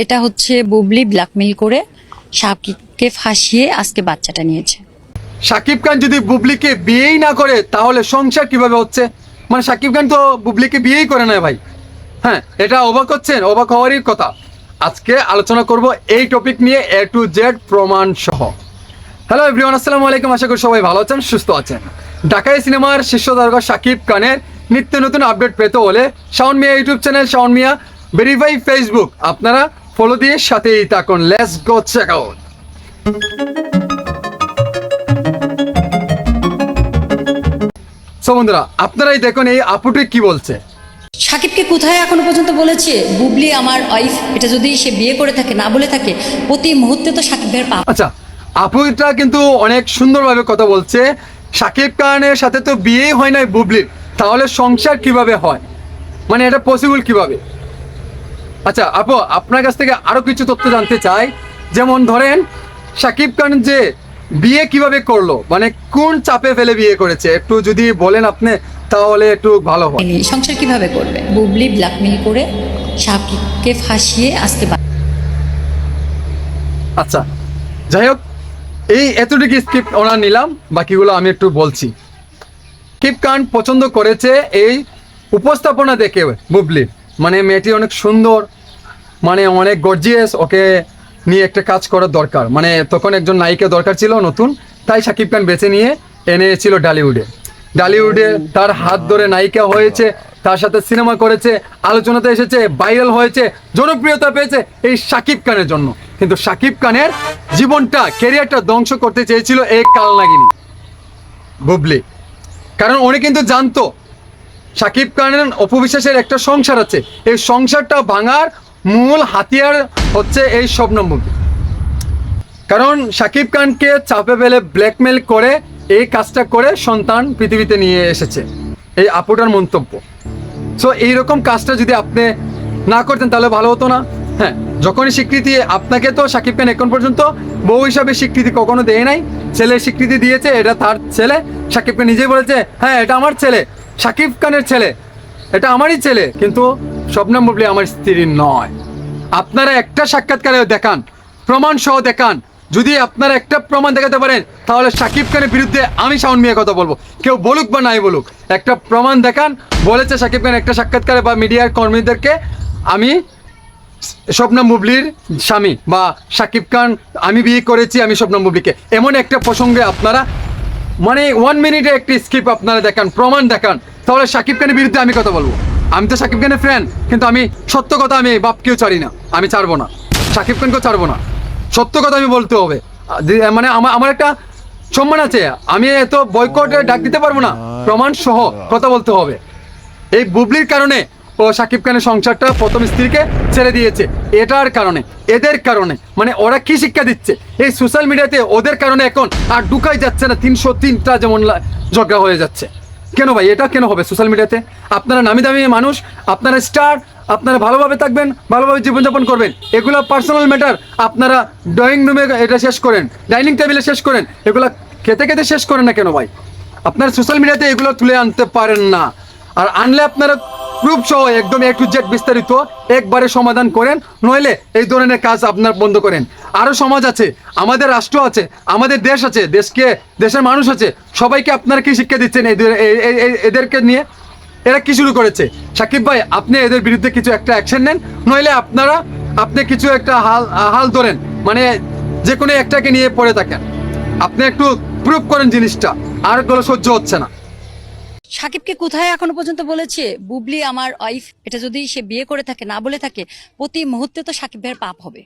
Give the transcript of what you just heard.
এটা হচ্ছে বুবলি ব্ল্যাকমেইল করে সাকিবকে ফাঁসিয়ে আজকে বাচ্চাটা নিয়েছে। শাকিব খান যদি বুবলিকে বিয়েই না করে তাহলে সংসার কিভাবে হচ্ছে? মানে শাকিব খান তো বুবলিকে বিয়েই করে না ভাই। হ্যাঁ, এটা অবাক হচ্ছেন? অবাক হওয়ারই কথা। আজকে আলোচনা করব এই টপিক নিয়ে A to Z প্রমাণ সহ। হ্যালো এভরিওয়ান, আসসালামু আলাইকুম। আশা করি সবাই ভালো আছেন, সুস্থ আছেন। ঢাকাই সিনেমার শীর্ষ তারকা শাকিব খানের নিত্য নতুন আপডেট পেতে হলে Shawon Mia YouTube channel, Shawon Mia verify Facebook আপনারা ফলো দিয়ে সাথেই থাকুন। Let's go check out. So বন্ধুরা, আপনারাই দেখুন এই আপুটি কি বলছে। সাকিবকে কোথায় এখনো পর্যন্ত বলেছে বুবলি আমার ওয়াইফ, এটা যদি সে বিয়ে করে থাকে না বলে থাকে প্রতি মুহূর্তে তো সাকিব ভাইয়ের পাপ। আচ্ছা, আপুটা কিন্তু অনেক সুন্দরভাবে কথা বলছে। শাকিব খানের সাথে তো বিয়েই হয় নাই বুবলির, তাহলে সংসার কিভাবে হয়? মানে এটা পসিবল কিভাবে? আচ্ছা আপু, আপনার কাছ থেকে আরো কিছু তথ্য জানতে চাই। যেমন ধরেন শাকিব খান যে বিয়ে কিভাবে করলো, মানে কোন চাপে ফেলে বিয়ে করেছে, একটু যদি বলেন আপনি তাহলে একটু ভালো হয়। সংসার কিভাবে করবে? বুবলি ব্ল্যাকমেইল করে সাকিবকে ফাঁসিয়ে আজকে আচ্ছা, যাই হোক, এই এতটুকু স্ক্রিপ্ট ওনার নিলাম, বাকিগুলো আমি একটু বলছি। শাকিব খান পছন্দ করেছে এই উপস্থাপনা দেখে বুবলির, মানে মেয়েটি অনেক সুন্দর, মানে অনেক গর্জিয়াস, ওকে নিয়ে একটা কাজ করার দরকার। মানে তখন একজন নায়িকা দরকার ছিল নতুন, তাই শাকিব খান বেছে নিয়ে এনেছিল ডালিউডে তার হাত ধরে নায়িকা হয়েছে, তার সাথে সিনেমা করেছে, আলোচনাতে এসেছে, ভাইরাল হয়েছে, জনপ্রিয়তা পেয়েছে এই শাকিব খানের জন্য। কিন্তু শাকিব খানের জীবনটা, ক্যারিয়ারটা ধ্বংস করতে চেয়েছিল এই কালনাগিনী বুবলি। কারণ উনি কিন্তু জানতো শাকিব খানের অপবিশ্বাসের একটা সংসার আছে, এই সংসারটা ভাঙার মূল হাতিয়ার হচ্ছে এই শবনম বুবলি। কারণ শাকিব খানকে চাপে ফেলে ব্ল্যাকমেল করে এই কাজটা করে সন্তান পৃথিবীতে নিয়ে এসেছে, এই আপুটার মন্তব্য। সো এইরকম কাজটা যদি আপনি না করতেন তাহলে ভালো হতো না? হ্যাঁ, যখনই স্বীকৃতি, আপনাকে তো শাকিব খান এখন পর্যন্ত বউ হিসাবে স্বীকৃতি কখনো দেয় নাই, ছেলের স্বীকৃতি দিয়েছে, এটা তার ছেলে। শাকিব খান নিজেই বলেছে, হ্যাঁ এটা আমার ছেলে, শাকিব খানের ছেলে, এটা আমারই ছেলে, কিন্তু শবনম বুবলি আমার স্ত্রী নয়। আপনারা একটা সাক্ষাৎকারে দেখান, প্রমাণ সহ দেখান। যদি আপনারা একটা প্রমাণ দেখাতে পারেন তাহলে শাকিব খানের বিরুদ্ধে আমি শাওন মিয়া কথা বলবো, কেউ বলুক বা নাই বলুক। একটা প্রমাণ দেখান, বলেছে শাকিব খান একটা সাক্ষাৎকারে বা মিডিয়ার কর্মীদেরকে, আমি শবনম বুবলির স্বামী, বা শাকিব খান আমি বিয়ে করেছি আমি শবনম বুবলিকে, এমন একটা প্রসঙ্গে আপনারা মানে 1 মিনিটে একটি স্ক্রিপ্ট আপনারা দেখান, প্রমাণ দেখান, তাহলে শাকিব খানের বিরুদ্ধে আমি কথা বলবো। আমি তো শাকিব খানের ফ্রেন্ড, কিন্তু আমি সত্য কথা, আমি বাপকেও ছাড়ি না, আমি ছাড়বো না, শাকিব খানকেও ছাড়বো না। সত্য কথা আমি বলতে হবে, মানে আমার একটা সম্মান আছে, আমি এত বয়কটে ডাক দিতে পারবো না, প্রমাণ সহ কথা বলতে হবে। এই বুবলির কারণে ও শাকিব খানের সংসারটা প্রথম স্ত্রীকে ছেড়ে দিয়েছে, এটার কারণে, এদের কারণে। মানে ওরা কি শিক্ষা দিচ্ছে এই সোশ্যাল মিডিয়াতে? ওদের কারণে এখন আর ঢুকাই যাচ্ছে না, 303টা যেমন ঝগড়া হয়ে যাচ্ছে। কেন ভাই, এটা কেন হবে সোশ্যাল মিডিয়াতে? আপনারা নামি দামি মানুষ, আপনারা স্টার, আপনারা ভালোভাবে থাকবেন, ভালোভাবে জীবনযাপন করবেন, এগুলো পার্সোনাল ম্যাটার। আপনারা ড্রয়িং রুমে এটা শেষ করেন, ডাইনিং টেবিলে শেষ করেন, এগুলো খেতে খেতে শেষ করেন না কেন ভাই? আপনারা সোশ্যাল মিডিয়াতে এগুলো তুলে আনতে পারেন না, আর আনলে আপনারা প্রুফ সহ একদম A to Z বিস্তারিত একবারে সমাধান করেন, নইলে এই ধরনের কাজ আপনার বন্ধ করেন। আরও সমাজ আছে, আমাদের রাষ্ট্র আছে, আমাদের দেশ আছে, দেশের মানুষ আছে, সবাইকে আপনারা কি শিক্ষা দিচ্ছেন এদেরকে নিয়ে? এরা কি শুরু করেছে? শাকিব ভাই, আপনি এদের বিরুদ্ধে কিছু একটা অ্যাকশন নেন, নইলে আপনি কিছু একটা হাল ধরেন, মানে যে কোনো একটাকে নিয়ে পড়ে থাকেন। আপনি একটু প্রুফ করেন জিনিসটা, আর এগুলো সহ্য হচ্ছে না। সাকিবকে কোথায় এখনো পর্যন্ত বলেছে বুবলি আমার ওয়াইফ, এটা যদি সে বিয়ে করে থাকে না বলে থাকে প্রতি মুহূর্তে তো সাকিব ভাইয়ের পাপ হবে।